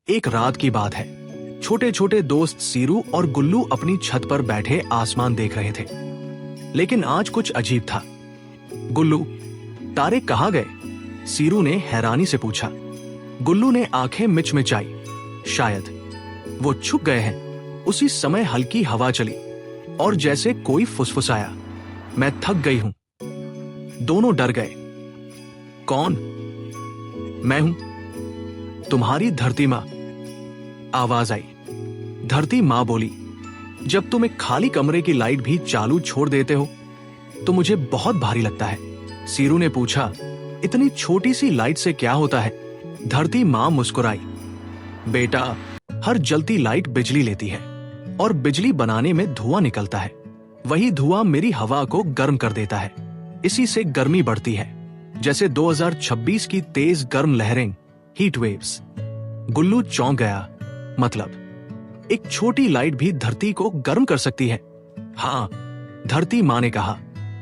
एक रात की बात है। छोटे छोटे दोस्त सीरू और गुल्लू अपनी छत पर बैठे आसमान देख रहे थे। लेकिन आज कुछ अजीब था। गुल्लू, तारे कहाँ गए? सीरू ने हैरानी से पूछा। गुल्लू ने आंखें मिचमिचाई। शायद वो छुप गए हैं। उसी समय हल्की हवा चली और जैसे कोई फुसफुसाया, मैं थक गई हूं। दोनों डर गए। कौन? मैं हूं, तुम्हारी धरती मां, आवाज आई। धरती मां बोली, जब तुम एक खाली कमरे की लाइट भी चालू छोड़ देते हो तो मुझे बहुत भारी लगता है। सीरू ने पूछा, इतनी छोटी सी लाइट से क्या होता है? धरती मां मुस्कुराई। बेटा, हर जलती लाइट बिजली लेती है और बिजली बनाने में धुआं निकलता है। वही धुआं मेरी हवा को गर्म कर देता है। इसी से गर्मी बढ़ती है, जैसे 2026 की तेज गर्म लहरें, हीट वेव्स। गुल्लू चौंक गया। मतलब एक छोटी लाइट भी धरती को गर्म कर सकती है? हाँ, धरती मां ने कहा,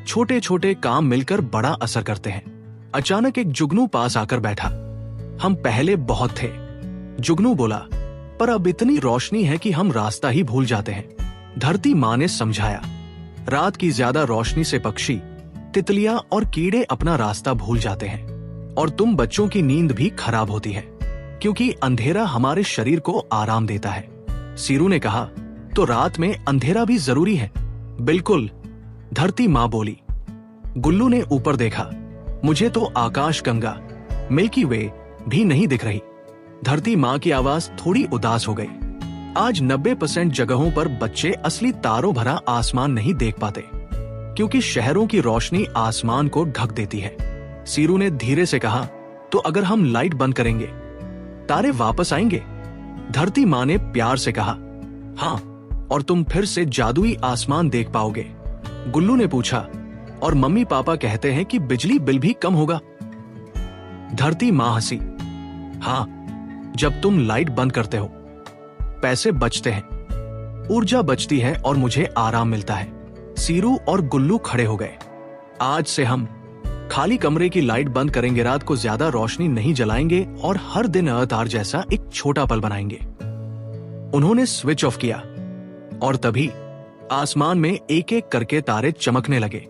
छोटे छोटे काम मिलकर बड़ा असर करते हैं। अचानक एक जुगनू पास आकर बैठा। हम पहले बहुत थे, जुगनू बोला, पर अब इतनी रोशनी है कि हम रास्ता ही भूल जाते हैं। धरती मां ने समझाया, रात की ज्यादा रोशनी से पक्षी, तितलियां और कीड़े अपना रास्ता भूल जाते हैं। और तुम बच्चों की नींद भी खराब होती है, क्योंकि अंधेरा हमारे शरीर को आराम देता है। सीरू ने कहा, तो रात में अंधेरा भी जरूरी है? बिल्कुल, धरती मां बोली। गुल्लू ने ऊपर देखा। मुझे तो आकाश गंगा, मिल्की वे भी नहीं दिख रही। धरती मां की आवाज थोड़ी उदास हो गई। आज 90% जगहों पर बच्चे असली तारों भरा आसमान नहीं देख पाते, क्योंकि शहरों की रोशनी आसमान को ढक देती है। सीरू ने धीरे से कहा, तो अगर हम लाइट बंद करेंगे, तारे वापस आएंगे? धरती मां ने प्यार से कहा, हाँ, और तुम फिर से जादुई आसमान देख पाओगे। गुल्लू ने पूछा, और मम्मी पापा कहते हैं कि बिजली बिल भी कम होगा? धरती मां हंसी। हाँ, जब तुम लाइट बंद करते हो, पैसे बचते हैं, ऊर्जा बचती है और मुझे आराम मिलता है। सीरू और गुल्लू खड़े हो गए। आज से हम खाली कमरे की लाइट बंद करेंगे, रात को ज्यादा रोशनी नहीं जलाएंगे और हर दिन अवतार जैसा एक छोटा पल बनाएंगे। उन्होंने स्विच ऑफ किया और तभी आसमान में एक एक करके तारे चमकने लगे,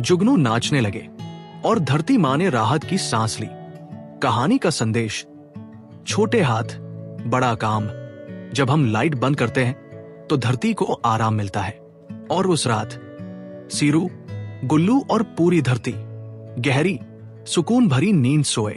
जुगनू नाचने लगे और धरती मां ने राहत की सांस ली। कहानी का संदेश, छोटे हाथ बड़ा काम। जब हम लाइट बंद करते हैं तो धरती को आराम मिलता है। और उस रात सीरू, गुल्लू और पूरी धरती गहरी सुकून भरी नींद सोए।